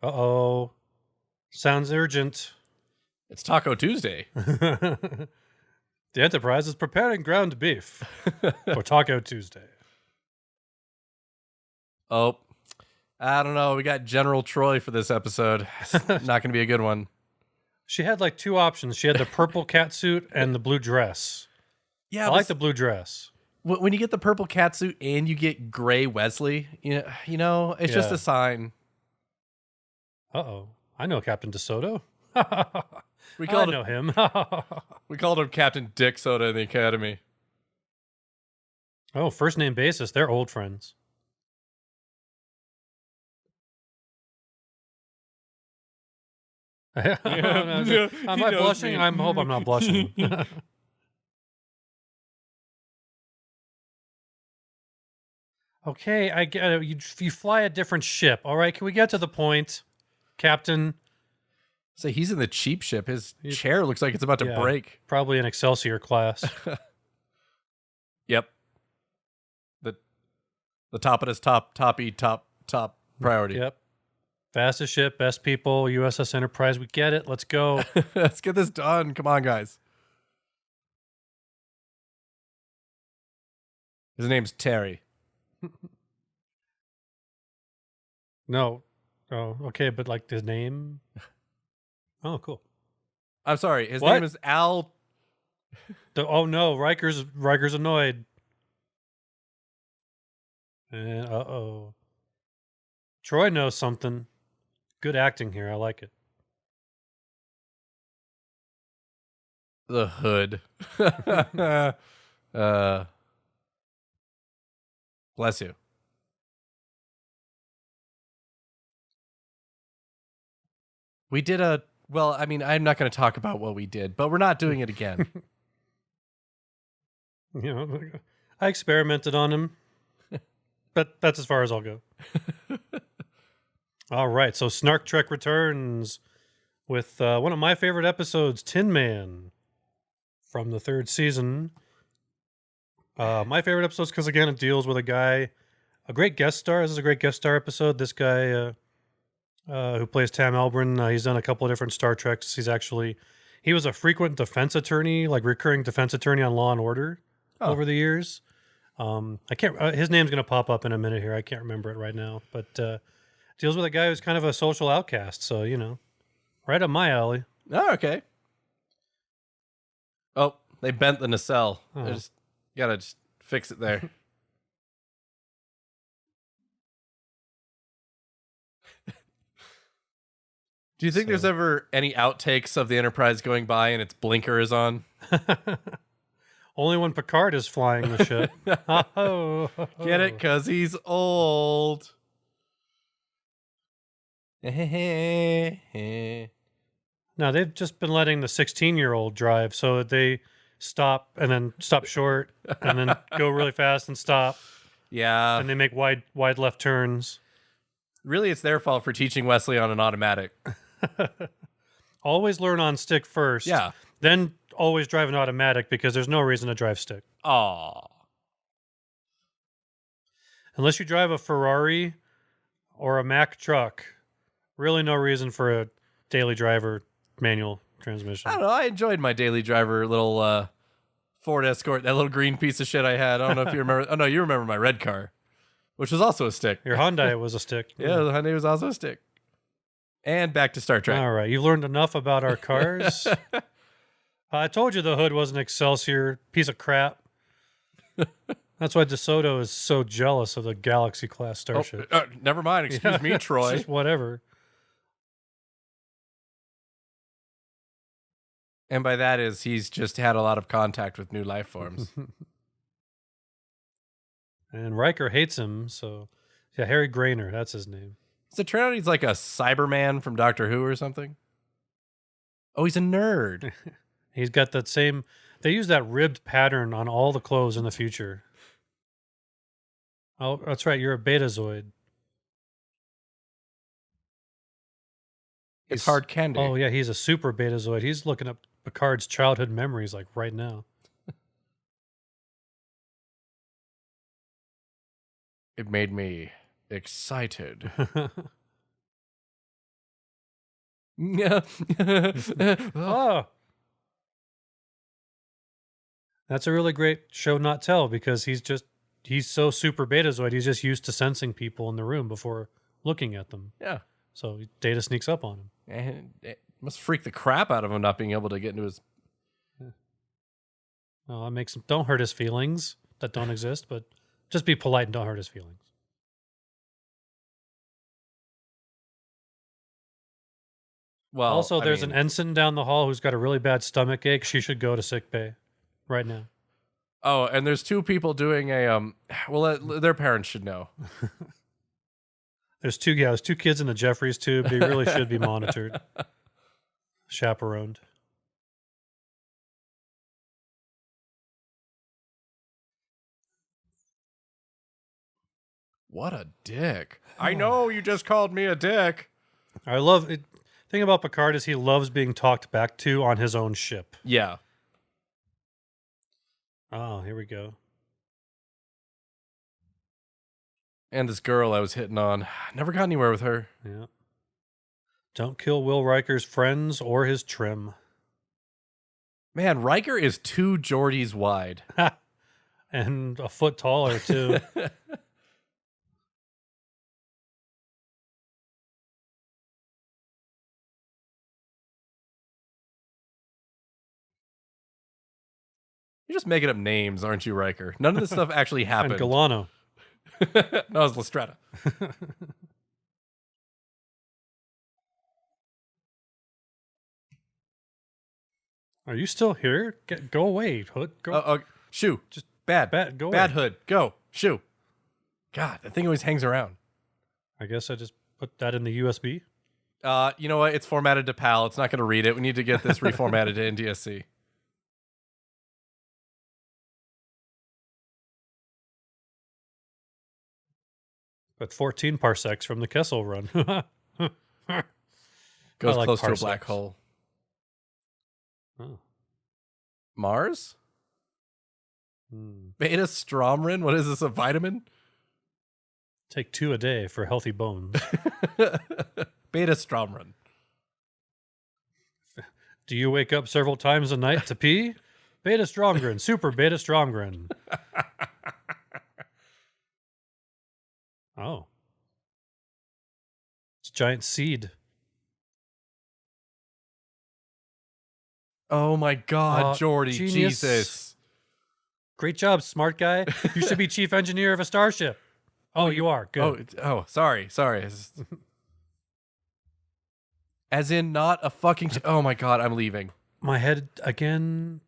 Uh-oh. Sounds urgent. It's Taco Tuesday. The Enterprise is preparing ground beef for Taco Tuesday. Oh, I don't know. We got General Troy for this episode. It's not going to be a good one. She had like two options. She had the purple cat suit and the blue dress. Yeah, I like the blue dress. when you get the purple catsuit and you get gray Wesley, it's just a sign. Uh-oh. I know Captain DeSoto. We I know him. We called him Captain Dick Soda in the academy. Oh, first name basis. They're old friends. Am I blushing? I hope I'm not blushing. Okay, I get it. You fly a different ship. All right, can we get to the point, Captain? So he's in the cheap ship. His chair looks like it's about to break. Probably an Excelsior class. Yep. The top of his top priority. Yep. Fastest ship, best people, USS Enterprise. We get it. Let's go. Let's get this done. Come on, guys. His name's Terry. No. Oh, okay, but like his name? Oh, cool. I'm sorry. His name is Al. Oh no, Riker's annoyed. Uh-oh. Troy knows something. Good acting here. I like it. The hood. Bless you. We did I'm not going to talk about what we did, but we're not doing it again. I experimented on him, but that's as far as I'll go. All right, so Snark Trek returns with one of my favorite episodes, Tin Man, from the third season. My favorite episodes because, again, it deals with a great guest star. This is a great guest star episode. This guy who plays Tam Elbrin, he's done a couple of different Star Treks. He was a frequent defense attorney, like recurring defense attorney on Law and Order over the years. His name's going to pop up in a minute here. I can't remember it right now, but deals with a guy who's kind of a social outcast. So, right up my alley. Oh, okay. Oh, they bent the nacelle. Oh. Gotta just fix it there. Do you think there's ever any outtakes of the Enterprise going by and its blinker is on? Only when Picard is flying the ship. Get it? Because he's old. No, they've just been letting the 16-year-old drive so that they stop and then stop short and then go really fast and stop. Yeah. And they make wide left turns. Really, it's their fault for teaching Wesley on an automatic. Always learn on stick first. Yeah. Then always drive an automatic because there's no reason to drive stick. Aw. Unless you drive a Ferrari or a Mack truck, really no reason for a daily driver manual transmission. I don't know. I enjoyed my daily driver little Ford Escort, that little green piece of shit I had. I don't know if you remember. Oh, no, you remember my red car, which was also a stick. Your Hyundai was a stick. Yeah, the Hyundai was also a stick. And back to Star Trek. All right. You learned enough about our cars. I told you the hood was an Excelsior piece of crap. That's why DeSoto is so jealous of the Galaxy-class starship. Never mind. Excuse me, Troy. It's just whatever. And by that is he's just had a lot of contact with new life forms. And Riker hates him, so... Yeah, Harry Grainer, that's his name. Does it turn out he's like a Cyberman from Doctor Who or something? Oh, he's a nerd. He's got that same... They use that ribbed pattern on all the clothes in the future. Oh, that's right, you're a Betazoid. It's hard candy. Oh, yeah, he's a super Betazoid. He's looking up Picard's childhood memories, like, right now. It made me excited. Yeah. Oh, that's a really great show not tell because he's so super betazoid. He's just used to sensing people in the room before looking at them. Yeah. So Data sneaks up on him. And it must freak the crap out of him not being able to get into his. Well, that makes him, don't hurt his feelings that don't exist, but just be polite and don't hurt his feelings. Well, Also, I there's mean, an ensign down the hall who's got a really bad stomach ache. She should go to sick bay right now. Oh, and there's two people doing a well, their parents should know. There's two kids in the Jeffries tube. They really should be monitored, chaperoned. What a dick! I know you just called me a dick. I love it. Thing about Picard is he loves being talked back to on his own ship. Yeah. Oh, here we go. And this girl I was hitting on, never got anywhere with her. Yeah. Don't kill Will Riker's friends or his trim. Man, Riker is 2 Geordies wide. And a foot taller, too. You're just making up names, aren't you, Riker? None of this stuff actually And happened. Galano. No, it's Lestrada. Are you still here? Go away, Hood. Go. Shoo. Just bad. Go bad away. Hood. Go. Shoo. God, that thing always hangs around. I guess I just put that in the USB. You know what? It's formatted to PAL. It's not going to read it. We need to get this reformatted to NTSC. But 14 parsecs from the Kessel run. Goes I like close to a parsecs. black hole. Oh. Mars? Hmm. Beta Stromrin? What is this, a vitamin? Take 2 a day for healthy bones. Beta Stromrin. Do you wake up several times a night to pee? Beta Stromgren, super Beta Stromgren. Oh. It's a giant seed. Oh my God, Geordi. Genius. Jesus. Great job, smart guy. You should be chief engineer of a starship. Oh, you are. Good. Sorry. As in not a fucking... oh my God, I'm leaving. My head again.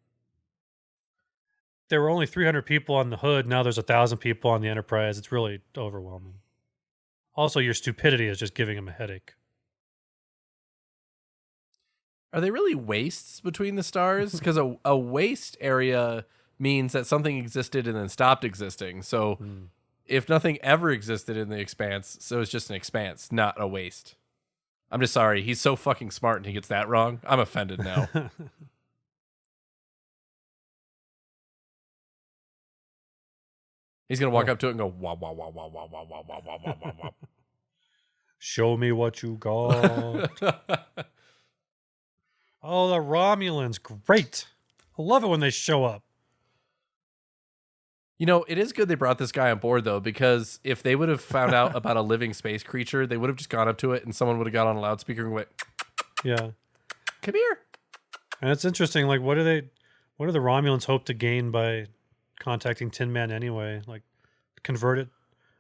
There were only 300 people on the Hood. Now there's 1,000 people on the Enterprise. It's really overwhelming. Also, your stupidity is just giving him a headache. Are they really wastes between the stars? Because a waste area means that something existed and then stopped existing. So if nothing ever existed in the expanse, so it's just an expanse, not a waste. I'm just sorry. He's so fucking smart and he gets that wrong. I'm offended now. He's going to walk up to it and go, wah, wah, wah, wah, wah, wah, wah, wah, wah, wah, wah. Show me what you got. Oh, the Romulans. Great. I love it when they show up. You know, it is good they brought this guy on board, though, because if they would have found out about a living space creature, they would have just gone up to it and someone would have got on a loudspeaker and went, Yeah. come here. And it's interesting, like, what do the Romulans hope to gain by contacting Tin Man anyway? Like, convert it,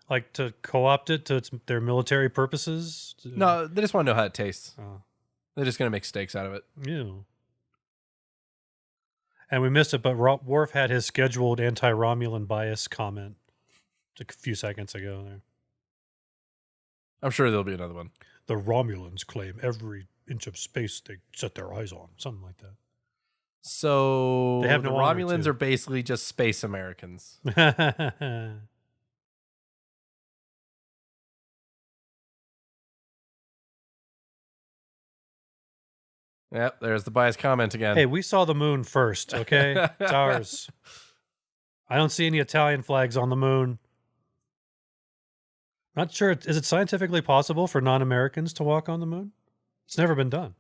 like, to co-opt it to their military purposes? No, they just want to know how it tastes. Oh. They're just going to make steaks out of it. Ew. And we missed it, but Worf had his scheduled anti-Romulan bias comment a few seconds ago there. I'm sure there'll be another one. The Romulans claim every inch of space they set their eyes on. Something like So They have the no honor, Romulans too. are basically just space Americans. that. Yep, there's the biased comment again. Hey, we saw the moon first, okay? It's ours. I don't see any Italian flags on the moon. Not sure. Is it scientifically possible for non-Americans to walk on the moon? It's never been done.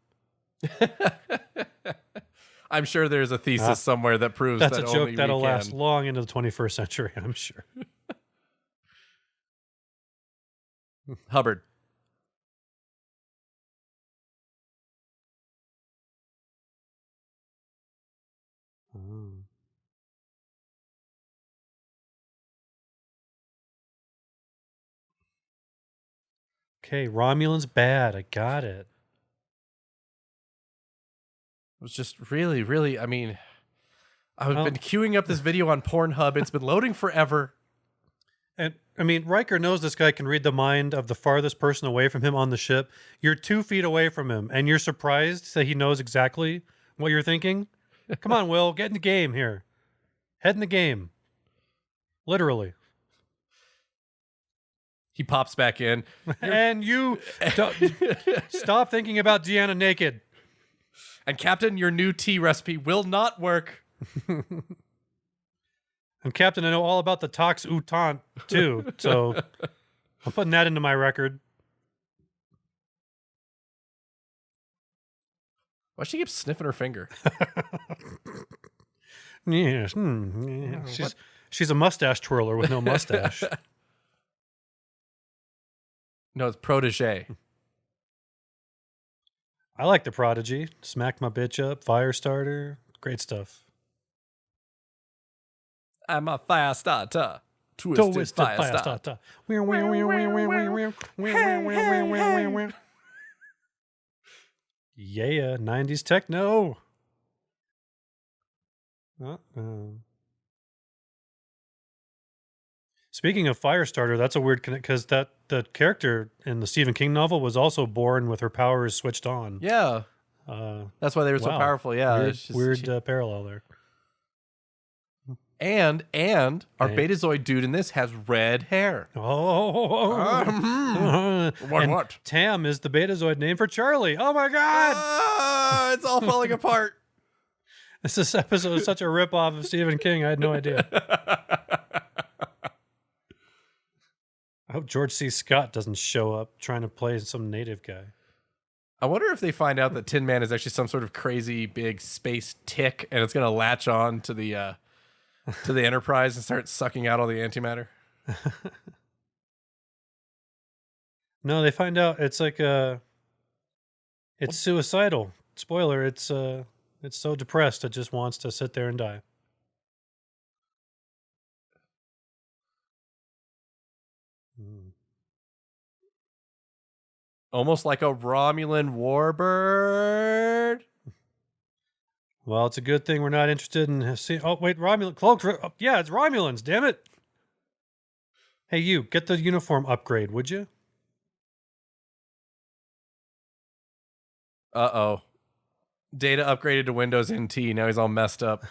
I'm sure there's a thesis somewhere that proves that's that a joke only that'll we can. last long into the 21st century, I'm sure. Hubbard. Oh. Okay, Romulan's bad. I got it. It was just really, really, I mean, I've been queuing up this video on Pornhub. It's been loading forever. And I mean, Riker knows this guy can read the mind of the farthest person away from him on the ship. You're 2 feet away from him, and you're surprised that he knows exactly what you're thinking. Come on, Will, get in the game here. Head in the game. Literally. He pops back in. And you stop thinking about Deanna naked. And Captain, your new tea recipe will not work. And Captain, I know all about the Tox Outant too, so I'm putting that into my record. Why she keeps sniffing her finger? Yes, yeah. She's a mustache twirler with no mustache. No, it's protege. I like the Prodigy. Smack my bitch up, fire starter, great stuff. I'm a fire starter. Twisted fire starter. Yeah, 90s techno. Speaking of Firestarter, that's a weird connect because the character in the Stephen King novel was also born with her powers switched on. Yeah. That's why they were so powerful. Yeah. Weird parallel there. And our Betazoid dude in this has red hair. What? Tam is the Betazoid name for Charlie. Oh my God! It's all falling apart. This episode is such a ripoff of Stephen King. I had no idea. I hope George C. Scott doesn't show up trying to play some native guy. I wonder if they find out that Tin Man is actually some sort of crazy big space tick, and it's going to latch on to the Enterprise and start sucking out all the antimatter. No, they find out it's like it's suicidal. Spoiler, it's so depressed it just wants to sit there and die. Almost like a Romulan warbird. Well, it's a good thing we're not interested in seeing. Oh, wait, Romulan cloaked. Oh, yeah, it's Romulans. Damn it! Hey, you get the uniform upgrade, would you? Uh-oh. Data upgraded to Windows NT. Now he's all messed up.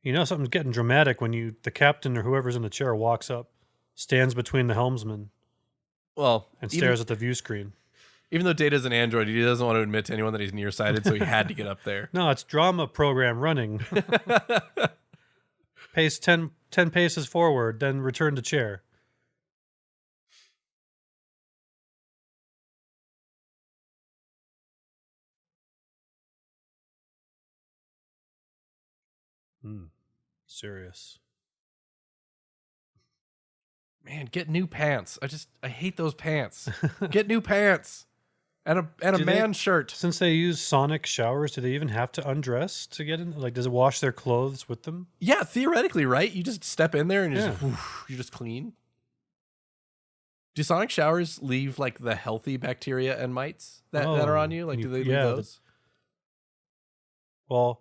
You know something's getting dramatic when the captain or whoever's in the chair walks up, stands between the helmsman, and stares at the view screen. Even though Data's an android, he doesn't want to admit to anyone that he's nearsighted, so he had to get up there. No, it's drama program running. Pace 10 paces forward, then return to chair. Serious. Man, get new pants. I hate those pants. Get new pants. And a man shirt. Since they use sonic showers, do they even have to undress to get in? Like, does it wash their clothes with them? Yeah, theoretically, right? You just step in there and you're just clean. Do sonic showers leave like the healthy bacteria and mites that are on you? Like, do they leave those? Well,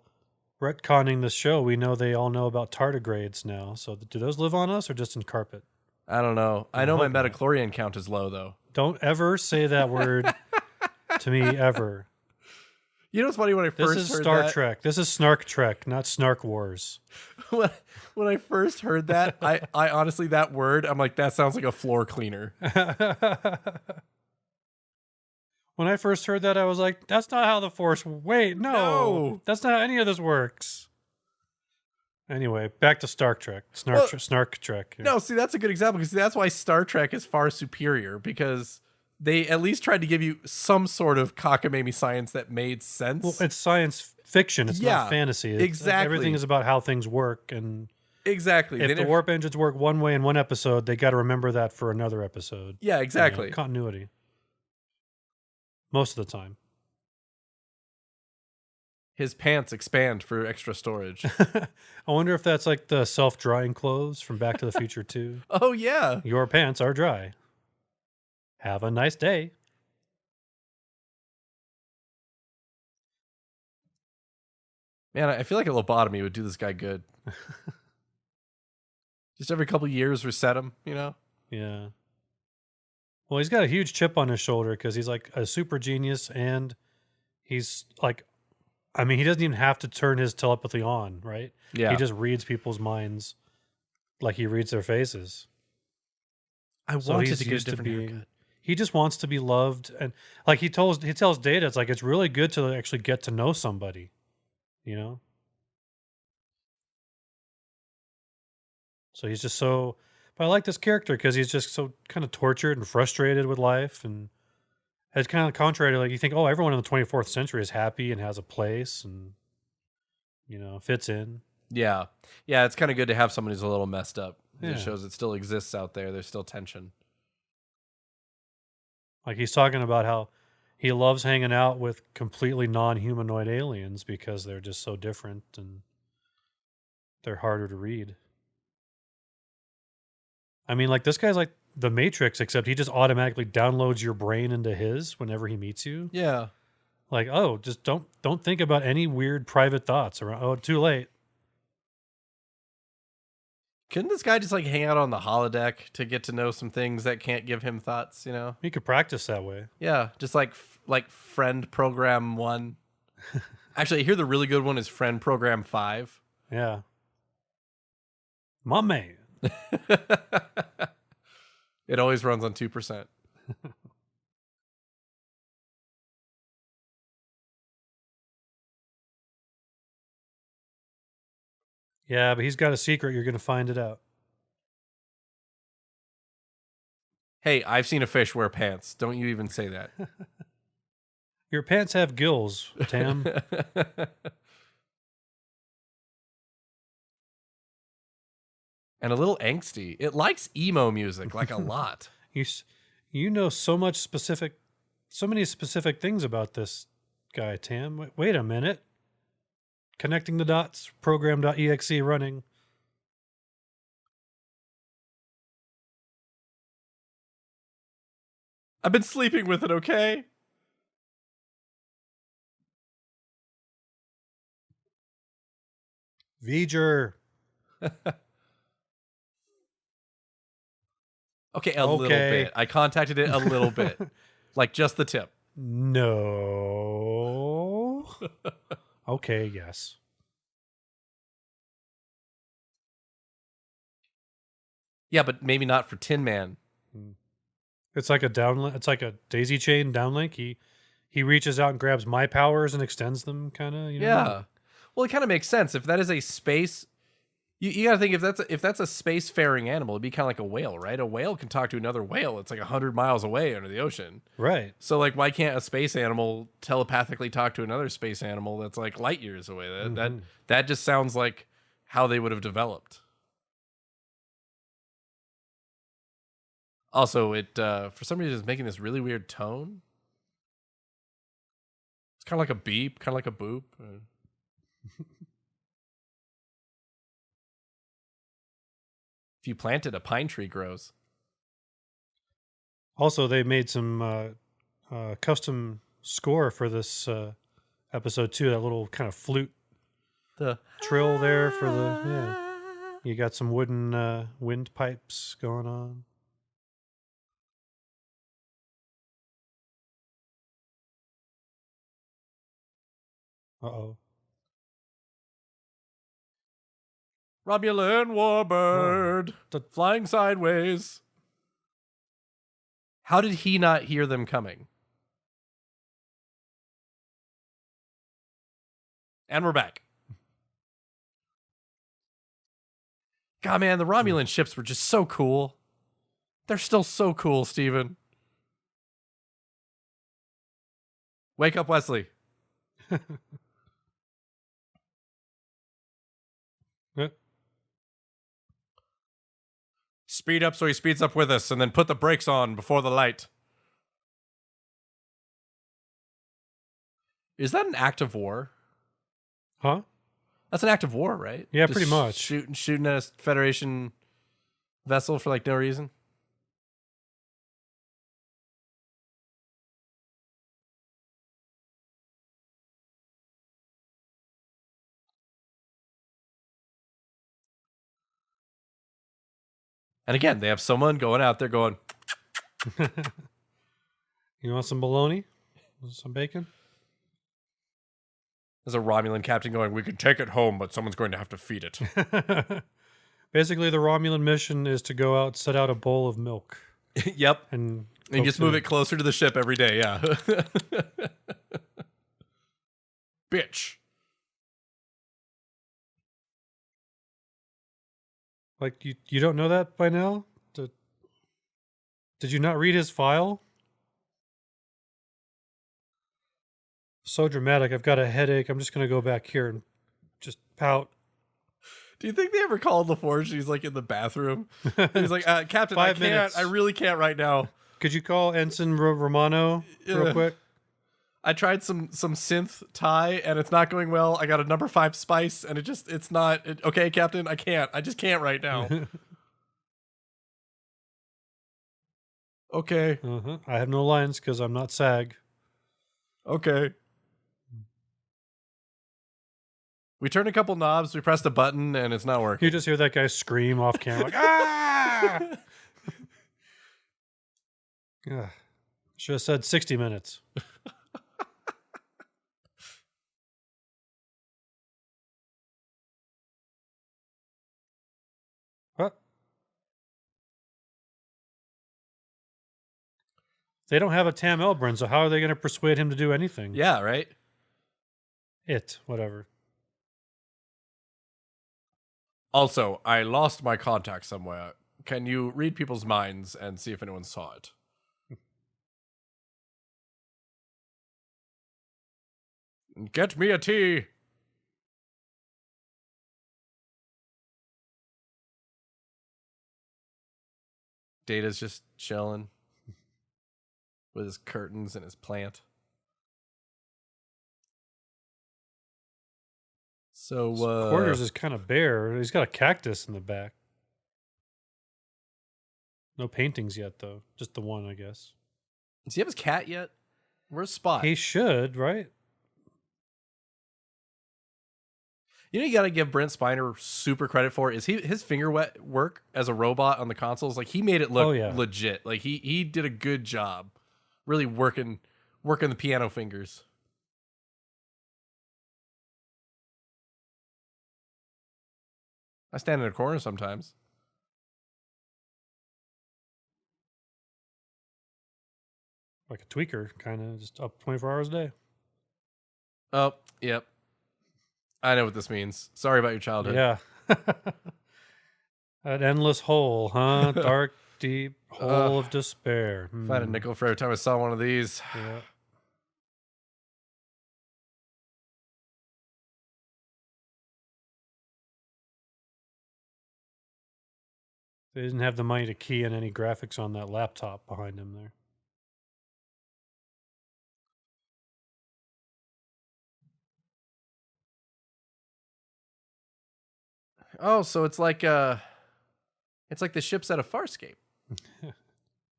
retconning the show, we know they all know about tardigrades now. So do those live on us or just in carpet? I don't know. I know my metachlorian count is low, though. Don't ever say that word to me, ever. You know what's funny? When I first heard that... This is Star Trek. This is Snark Trek, not Snark Wars. When I first heard that, I honestly, that word, I'm like, that sounds like a floor cleaner. When I first heard that, I was like, that's not how the Force... Wait, no. That's not how any of this works. Anyway, back to Star Trek. Snark Trek. Yeah. No, see, that's a good example because that's why Star Trek is far superior because they at least tried to give you some sort of cockamamie science that made sense. Well, it's science fiction. It's Yeah, not fantasy. exactly. Everything is about how things work. And exactly. if the warp engines work one way in one episode, they got to remember that for another episode. Yeah, exactly. Continuity. Most of the time. His pants expand for extra storage. I wonder if that's like the self-drying clothes from Back to the Future 2. Oh, yeah. Your pants are dry. Have a nice day. Man, I feel like a lobotomy would do this guy good. Just every couple years reset him, you know? Yeah. Well, he's got a huge chip on his shoulder because he's like a super genius, and he's like, I mean, he doesn't even have to turn his telepathy on, right? Yeah. He just reads people's minds like he reads their faces. I wanted to get a different haircut. He just wants to be loved, and like he tells Data, it's like it's really good to actually get to know somebody, you know. So he's just so. But I like this character because he's just so kind of tortured and frustrated with life, and it's kind of contrary to like you think, oh, everyone in the 24th century is happy and has a place and fits in. Yeah, yeah, it's kind of good to have someone who's a little messed up. Yeah. It shows it still exists out there. There's still tension. Like he's talking about how he loves hanging out with completely non-humanoid aliens because they're just so different and they're harder to read. I mean, like this guy's like the Matrix, except he just automatically downloads your brain into his whenever he meets you. Yeah. Like, oh, just don't think about any weird private thoughts around. Oh, too late. Couldn't this guy just like hang out on the holodeck to get to know some things that can't give him thoughts, you know? He could practice that way. Yeah, just like friend program 1. Actually, I hear the really good one is friend program 5. Yeah. My man. It always runs on 2%. Yeah, but he's got a secret. You're going to find it out. Hey, I've seen a fish wear pants. Don't you even say that. Your pants have gills, Tam. And a little angsty. It likes emo music like a lot. You know so many specific things about this guy, Tam. Wait a minute. Connecting the dots, program.exe running. I've been sleeping with it, okay? V'ger. Okay, a little bit. I contacted it a little bit. Like just the tip. No. Okay, yes. Yeah, but maybe not for Tin Man. It's like a downlink. It's like a daisy chain downlink. He reaches out and grabs my powers and extends them, kind of. Yeah. Well, it kind of makes sense if that is a space. You got to think if that's a spacefaring animal, it'd be kind of like a whale, right? A whale can talk to another whale. It's like 100 miles away under the ocean, right? So like, why can't a space animal telepathically talk to another space animal that's like light years away? That just sounds like how they would have developed. Also, it for some reason is making this really weird tone. It's kind of like a beep, kind of like a boop. If you plant it, a pine tree grows. Also, they made some custom score for this episode too. That little kind of flute trill there for you got some wooden windpipes going on. Uh-oh. Romulan warbird, flying sideways. How did he not hear them coming? And we're back. God, man, the Romulan ships were just so cool. They're still so cool, Steven. Wake up, Wesley. Yeah. Speed up so he speeds up with us, and then put the brakes on before the light. Is that an act of war? Huh? That's an act of war, right? Yeah, Just pretty much. Shooting at a Federation vessel for like no reason. And again, they have someone going out there going, You want some bologna? Some bacon? there's a Romulan captain going, we can take it home, but someone's going to have to feed it. Basically, the Romulan mission is to go out, set out a bowl of milk, Yep. and just move it closer to the ship every day, yeah. Bitch. Like, you don't know that by now? Did you not read his file? So dramatic. I've got a headache. I'm just going to go back here and just pout. Do you think they ever called LaForge? He's like in the bathroom. He's like, Captain, 5 I minutes. can't. I really can't right now. Could you call Ensign Romano real quick? I tried some synth Thai and it's not going well. I got a number 5 spice and it's not. Okay, Captain, I can't. I just can't right now. Okay. I have no lines because I'm not SAG. Okay. We turned a couple knobs, we pressed a button, and it's not working. You just hear that guy scream off camera, like, ah! Yeah. Should have said 60 minutes. What? They don't have a Tam Elbrun, so how are they going to persuade him to do anything? Yeah, right? Whatever. Also, I lost my contact somewhere. Can you read people's minds and see if anyone saw it? Get me a tea. Data's just chilling with his curtains and his plant. So, His quarters is kind of bare. He's got a cactus in the back. No paintings yet, though. Just the one, I guess. does he have his cat yet? Where's Spot? He should, right? You know, you gotta give Brent Spiner super credit for is his finger work as a robot on the consoles. Like he made it look legit. Like he did a good job, really working the piano fingers. I stand in a corner sometimes. Like a tweaker, kind of just up 24 hours a day. Oh, yep. I know what this means. Sorry about your childhood. Yeah. An endless hole, huh? Dark, deep hole of despair. If I had a nickel for every time I saw one of these. Yeah. They didn't have the money to key in any graphics on that laptop behind him there. Oh, so it's like the ships out of Farscape.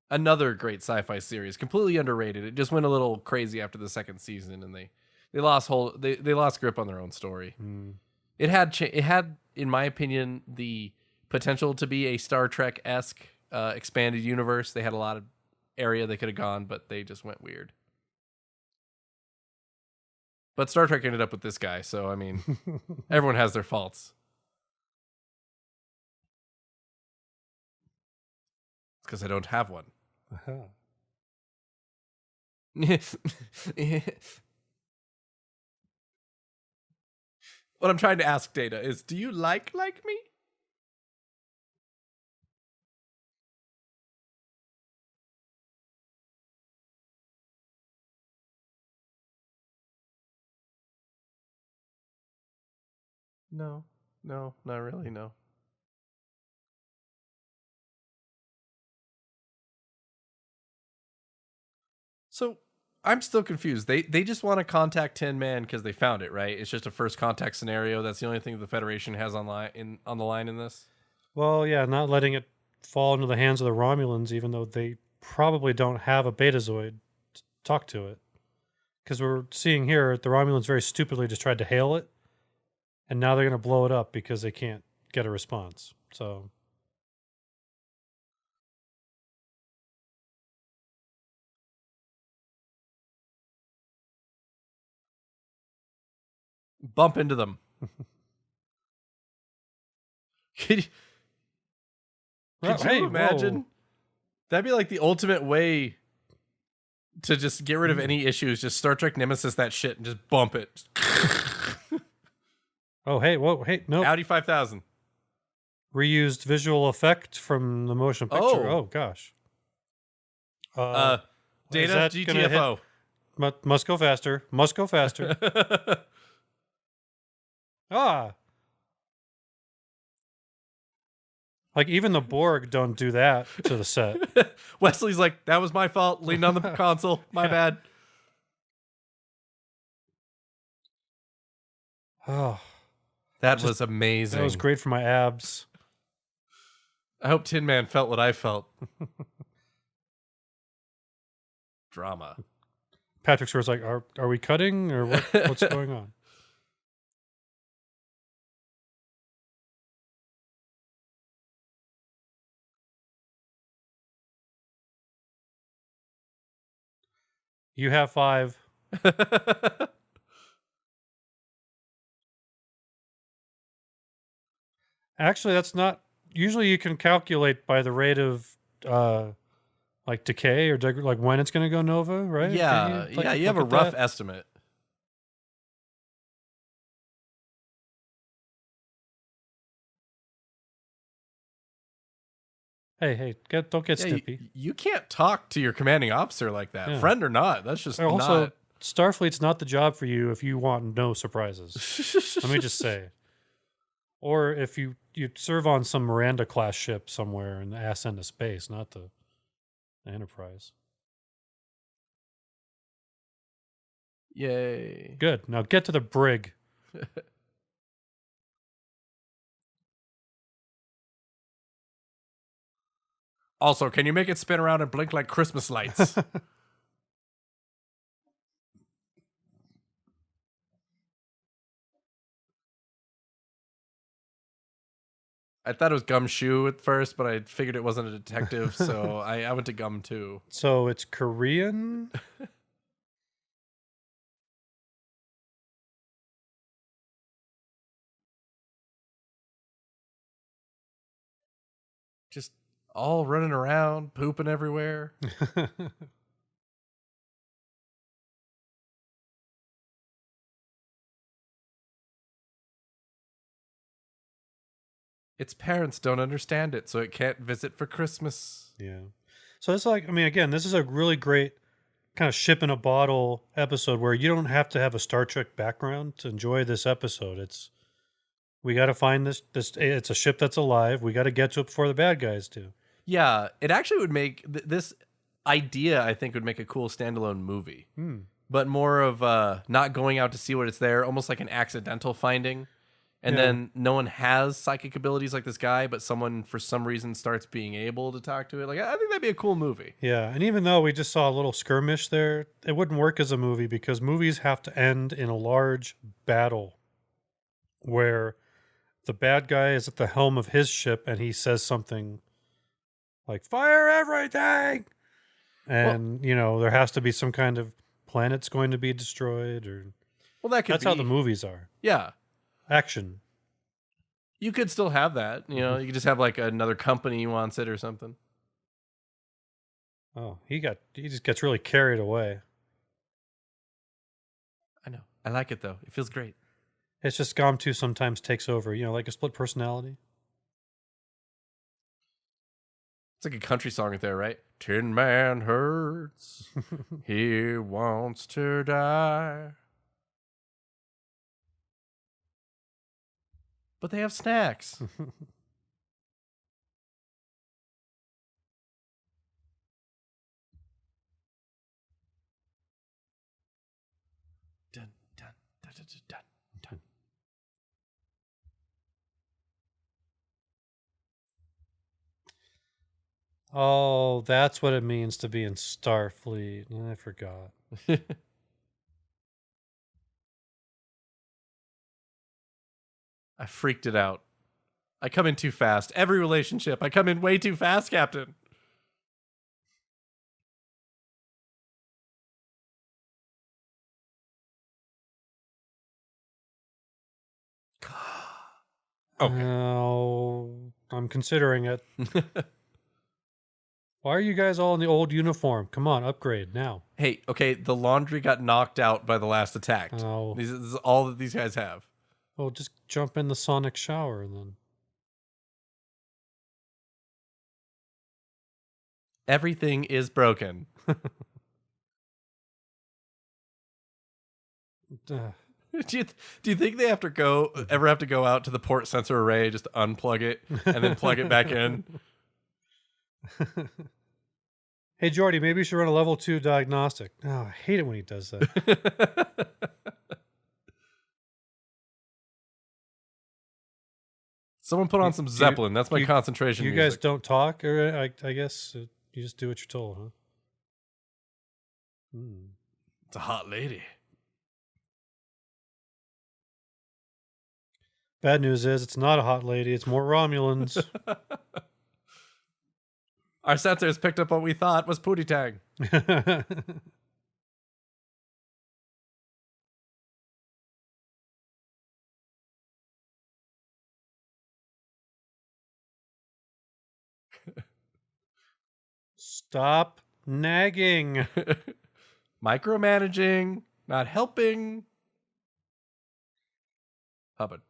Another great sci-fi series, completely underrated. It just went a little crazy after the second season, and they lost they lost grip on their own story. It had, in my opinion, the potential to be a Star Trek-esque expanded universe. They had a lot of area they could have gone, but they just went weird. But Star Trek ended up with this guy, so I mean, everyone has their faults. It's because I don't have one. What I'm trying to ask Data is, do you like me? No, not really. No. So I'm still confused. They just want to contact Tin Man because they found it, right? It's just a first contact scenario. That's the only thing the Federation has on the line in this. Well, yeah, not letting it fall into the hands of the Romulans, even though they probably don't have a Betazoid to talk to it. Because we're seeing here, the Romulans very stupidly just tried to hail it, and now they're going to blow it up because they can't get a response. So, Bump into them. Could you imagine? whoa. That'd be like the ultimate way to just get rid of any issues. Just Star Trek Nemesis that shit and just bump it. Oh, hey, whoa, hey, no. Audi 5000. Reused visual effect from the motion picture. Oh gosh. Data GTFO. Must go faster. Must go faster. Ah. Like, even the Borg don't do that to the set. Wesley's like, that was my fault. Leaned on the console. My bad. Oh, That was amazing. that was great for my abs. I hope Tin Man felt what I felt. Drama. Patrick Stewart's like, are we cutting or what's going on? You have 5. Actually, that's not. Usually, you can calculate by the rate of like decay or like when it's going to go nova, right? Yeah, you have a rough estimate. Hey, don't get snippy. You can't talk to your commanding officer like that, friend or not. That's just also, not. Starfleet's not the job for you if you want no surprises. Let me just say. Or if you serve on some Miranda class ship somewhere and ass into space, not the Enterprise. Yay. Good. Now get to the brig. Also, can you make it spin around and blink like Christmas lights? I thought it was Gumshoe at first, but I figured it wasn't a detective, so I went to Gum too. So it's Korean? Just all running around, pooping everywhere. Its parents don't understand it, so it can't visit for Christmas. Yeah. So it's like, I mean, again, this is a really great kind of ship in a bottle episode where you don't have to have a Star Trek background to enjoy this episode. We got to find this. It's a ship that's alive. We got to get to it before the bad guys do. Yeah, it actually would make this idea. I think would make a cool standalone movie, but more of not going out to see what it's there, almost like an accidental finding. And then no one has psychic abilities like this guy, but someone for some reason starts being able to talk to it. Like, I think that'd be a cool movie. Yeah, and even though we just saw a little skirmish there, it wouldn't work as a movie because movies have to end in a large battle where the bad guy is at the helm of his ship and he says something like, fire everything! And, there has to be some kind of planet's going to be destroyed or... Well, that's how the movies are. Yeah. Action. You could still have that. You could just have like another company wants it or something. Oh, he just gets really carried away. I know. I like it though. It feels great. It's just Gom2 sometimes takes over, like a split personality. It's like a country song right there, right? Tin Man hurts. He wants to die. But they have snacks. Dun, dun, dun, dun, dun, dun. Oh, that's what it means to be in Starfleet. I forgot. I freaked it out. I come in too fast. Every relationship, I come in way too fast, Captain. Okay. Oh, I'm considering it. Why are you guys all in the old uniform? Come on, upgrade now. Hey, okay, the laundry got knocked out by the last attack. Oh. This is all that these guys have. Well, just jump in the sonic shower then. Everything is broken. Uh, do you think they ever have to go out to the port sensor array just to unplug it and then plug it back in? Hey, Jordy, maybe you should run a level 2 diagnostic. Oh, I hate it when he does that. Someone put on some Zeppelin. That's my concentration You music. guys don't talk, or I guess you just do what you're told, huh? It's a hot lady. Bad news is it's not a hot lady. It's more Romulans. Our sensors picked up what we thought was Pootie Tang. Stop nagging. Micromanaging, not helping. Hubbard.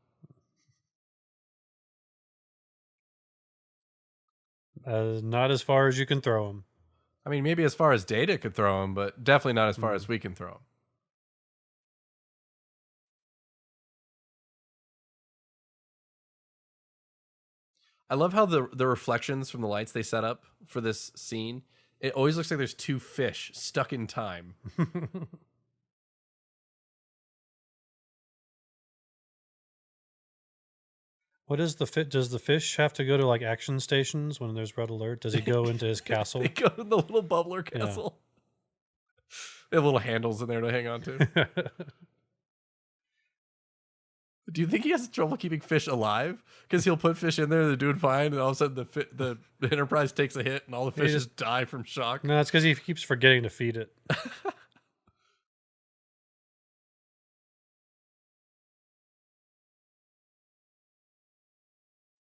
Not as far as you can throw them. I mean, maybe as far as Data could throw him, but definitely not as far as we can throw him. I love how the reflections from the lights they set up for this scene, it always looks like there's two fish stuck in time. What is the fit? Does the fish have to go to like action stations when there's red alert? Does he go into his castle? They go in the little bubbler castle. Yeah. They have little handles in there to hang on to. Do you think he has trouble keeping fish alive? Because he'll put fish in there, they're doing fine, and all of a sudden the Enterprise takes a hit and all the fish just die from shock. No, it's because he keeps forgetting to feed it.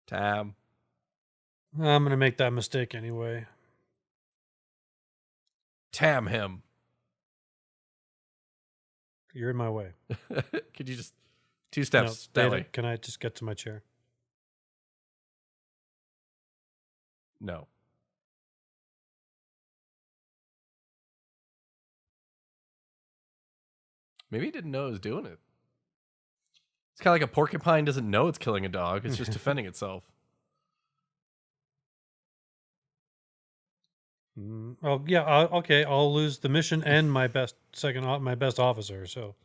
Tam. I'm gonna make that mistake anyway. Tam him. You're in my way. Could you just 2 steps that way? Can I just get to my chair? No. Maybe he didn't know it was doing it. It's kind of like a porcupine doesn't know it's killing a dog. It's just defending itself. Oh yeah. Okay. I'll lose the mission and my best officer. So,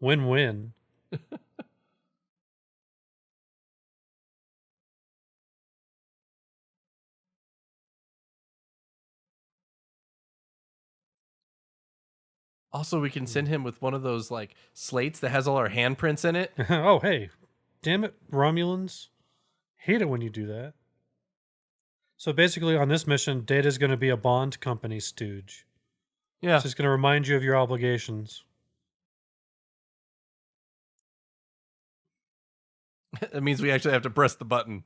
win-win. Also, we can send him with one of those like slates that has all our handprints in it. Oh hey, damn it, Romulans! Hate it when you do that. So basically, on this mission, Data's going to be a Bond company stooge. Yeah. It's just going to remind you of your obligations. That means we actually have to press the button.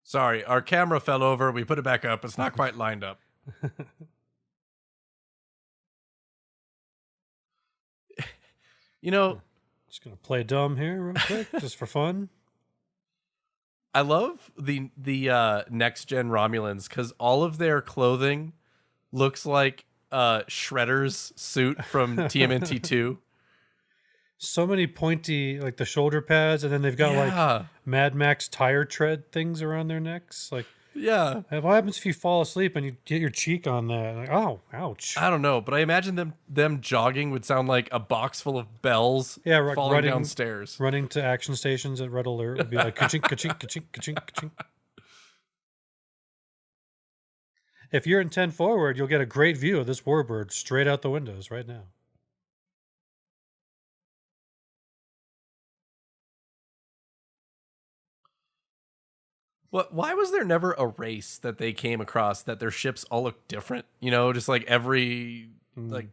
Sorry, our camera fell over. We put it back up. It's not quite lined up. You know, Just going to play dumb here real quick, just for fun. I love the next gen Romulans because all of their clothing looks like Shredder's suit from TMNT 2. So many pointy, like the shoulder pads, and then they've got like Yeah. Mad Max tire tread things around their necks. Like, Yeah. what happens if you fall asleep and you get your cheek on that? Like, oh, ouch. I don't know, but I imagine them jogging would sound like a box full of bells Yeah, falling downstairs. running to action stations at Red Alert would be like ka-chink, ka-chink, ka-chink, ka-chink, ka-chink. If you're in 10 forward, you'll get a great view of this warbird straight out the windows right now. Why was there never a race that they came across that their ships all look different? You know, just like every like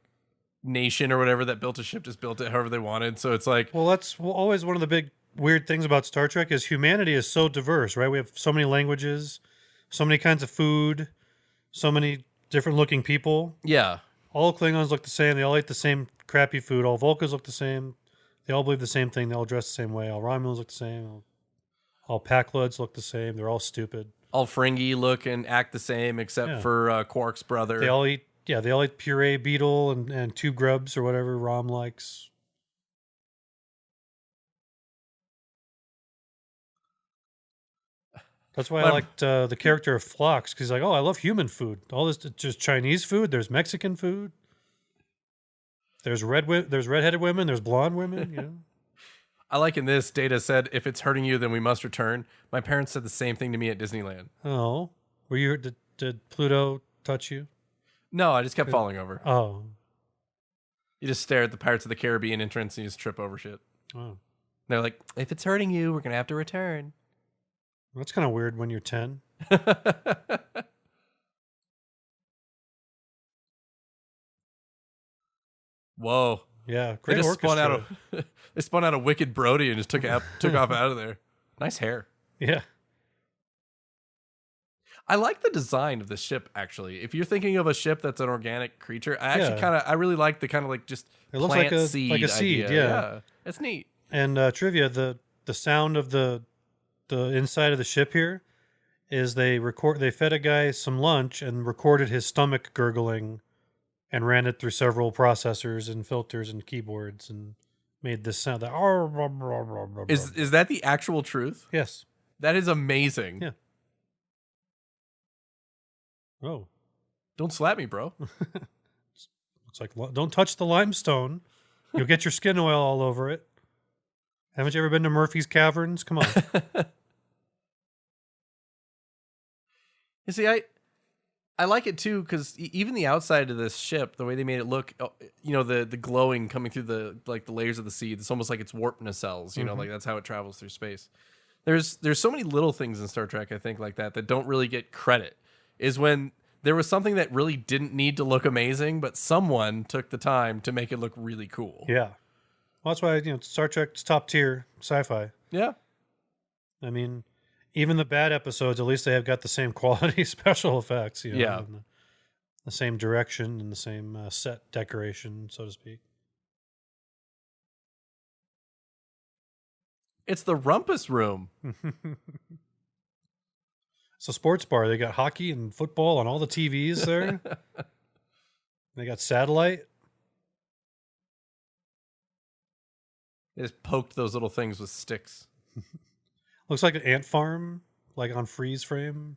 nation or whatever that built a ship just built it however they wanted. So it's like, Well, that's always one of the big weird things about Star Trek is humanity is so diverse, right? We have so many languages, so many kinds of food, so many different looking people. yeah. All Klingons look the same. They all eat the same crappy food. All Vulcans look the same. They all believe the same thing. They all dress the same way. All Romulans look the same. All Pakleds look the same. They're all stupid. All Ferengi look and act the same except Yeah. for Quark's brother. They all eat puree beetle and tube grubs or whatever Rom likes. That's why I liked the character of Phlox, because he's like, oh, I love human food. All this just Chinese food. There's Mexican food. There's redheaded women. There's blonde women. You know. I like in this, Data said, if it's hurting you, then we must return. My parents said the same thing to me at Disneyland. Oh, did Pluto touch you? No, I just kept falling over. Oh, You just stare at the Pirates of the Caribbean entrance and you just trip over shit. oh, They're like, if it's hurting you, we're going to have to return. that's kind of weird when you're 10. Whoa. Yeah, They great just orchestra. they spun out a Wicked Brody and just took off out of there. Nice hair. Yeah, I like the design of this ship, actually. If you're thinking of a ship that's an organic creature, I really like the kind of like just it looks plant like a seed seed. idea. Yeah. It's neat. And trivia: the sound of the inside of the ship here is they fed a guy some lunch and recorded his stomach gurgling and ran it through several processors and filters and keyboards and made this sound. That Is that the actual truth? yes. That is amazing. Yeah. Oh, Don't slap me, bro. it's like don't touch the limestone. You'll get your skin oil all over it. Haven't you ever been to Murphy's Caverns? Come on. You see, I like it too because even the outside of this ship, the way they made it look, the glowing coming through the layers of the seed, it's almost like it's warp nacelles. You know, like that's how it travels through space. There's so many little things in Star Trek I think like that don't really get credit. Is when there was something that really didn't need to look amazing, but someone took the time to make it look really cool. Yeah. Well, that's why Star Trek's top tier sci-fi. Yeah. I mean, even the bad episodes, at least they have got the same quality special effects. Yeah. And the same direction and the same set decoration, so to speak. It's the rumpus room. It's a sports bar. They got hockey and football on all the TVs there. They got satellite. They just poked those little things with sticks. Looks like an ant farm, like on freeze frame.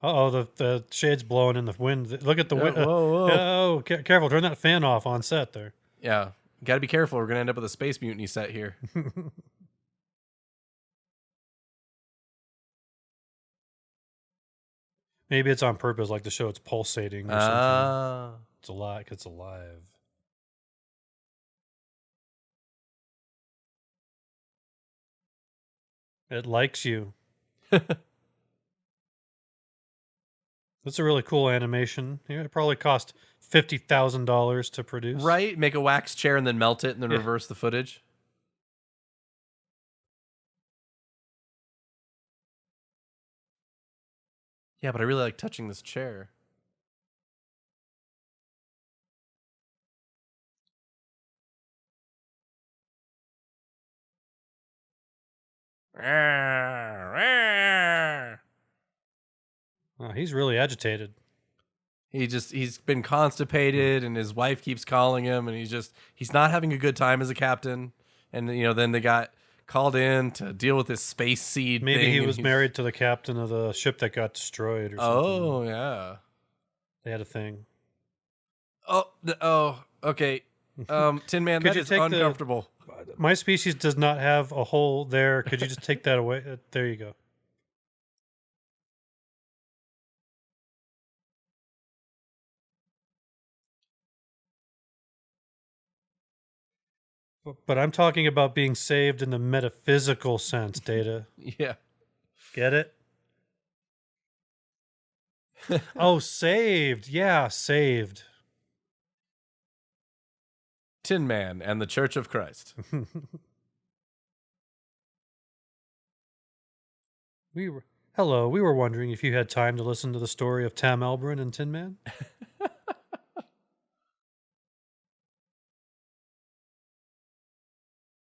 Uh-oh, the shade's blowing in the wind. Look at the wind. Whoa. Oh, careful. Turn that fan off on set there. Yeah. Got to be careful. We're going to end up with a space mutiny set here. Maybe it's on purpose, like to show it's pulsating or something. It's alive. It's alive. It likes you. That's a really cool animation. It probably cost $50,000 to produce. Right? Make a wax chair and then melt it and then reverse the footage. Yeah, but I really like touching this chair. Oh, he's really agitated. He's been constipated, and his wife keeps calling him, and he's not having a good time as a captain. And then they got called in to deal with this space seed. Maybe thing, he and was married to the captain of the ship that got destroyed or something. Oh yeah, they had a thing. Oh, okay. Tin Man, that is uncomfortable. My species does not have a hole there. Could you just take that away? There you go. But I'm talking about being saved in the metaphysical sense, Data. Yeah. Get it? Oh, saved. Yeah, saved. Tin Man and the Church of Christ. We were wondering if you had time to listen to the story of Tam Elbrin and Tin Man.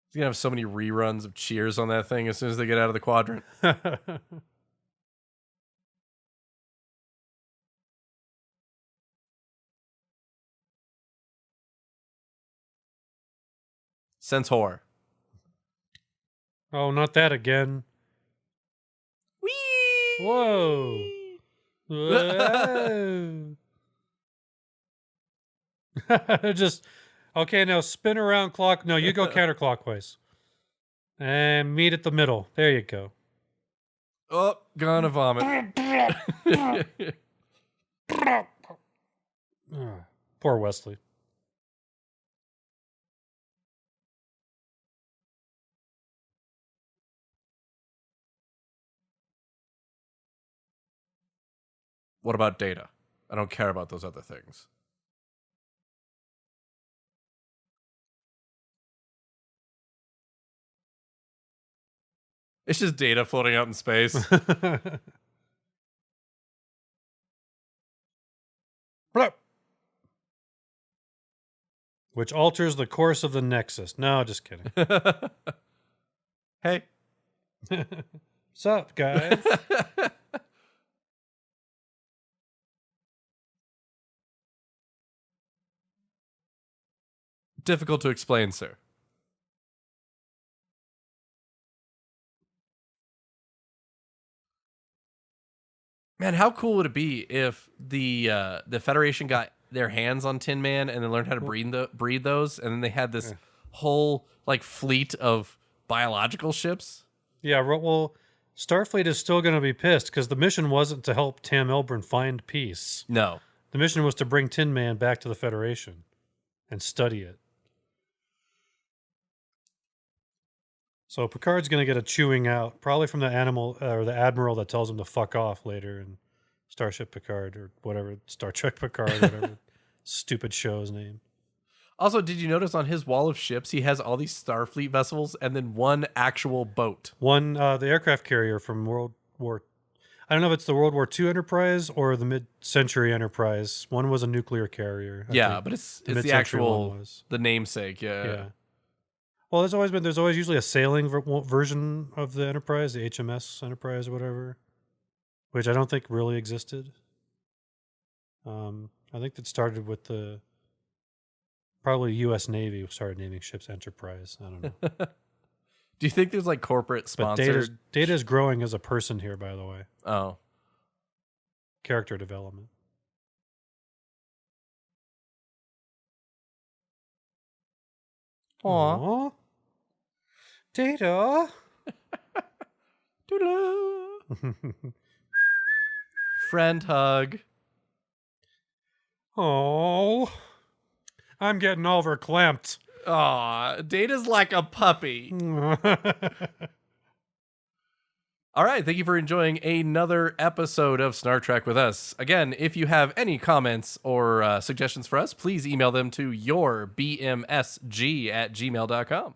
He's gonna have so many reruns of Cheers on that thing as soon as they get out of the quadrant. Centaur. Oh, not that again. Whee! Whoa. Whoa. Just okay. Now spin around clock. No, you go counterclockwise, and meet at the middle. There you go. Oh, gonna vomit. Poor Wesley. What about Data? I don't care about those other things. It's just Data floating out in space. Which alters the course of the Nexus. No, just kidding. Hey. What's up, guys? Difficult to explain, sir. Man, how cool would it be if the Federation got their hands on Tin Man and then learned how to breed those, and then they had this whole like fleet of biological ships? Yeah, well, Starfleet is still going to be pissed because the mission wasn't to help Tam Elbrin find peace. No. The mission was to bring Tin Man back to the Federation and study it. So Picard's going to get a chewing out, probably from the admiral that tells him to fuck off later in Starship Picard or whatever, Star Trek Picard, whatever stupid show's name. Also, did you notice on his wall of ships, he has all these Starfleet vessels and then one actual boat? One, the aircraft carrier from World War... I don't know if it's the World War II Enterprise or the mid-century Enterprise. One was a nuclear carrier. I think. But it's the actual, the namesake, yeah. Well, there's always usually a sailing version of the Enterprise, the HMS Enterprise or whatever, which I don't think really existed. I think that started with probably U.S. Navy started naming ships Enterprise. I don't know. Do you think there's like corporate sponsored? But Data's growing as a person here, by the way. Oh. Character development. Aww. Data. Friend hug. Oh. I'm getting overclamped. Aw, Data's like a puppy. All right, thank you for enjoying another episode of Snark Trek with us. Again, if you have any comments or suggestions for us, please email them to yourbmsg@gmail.com.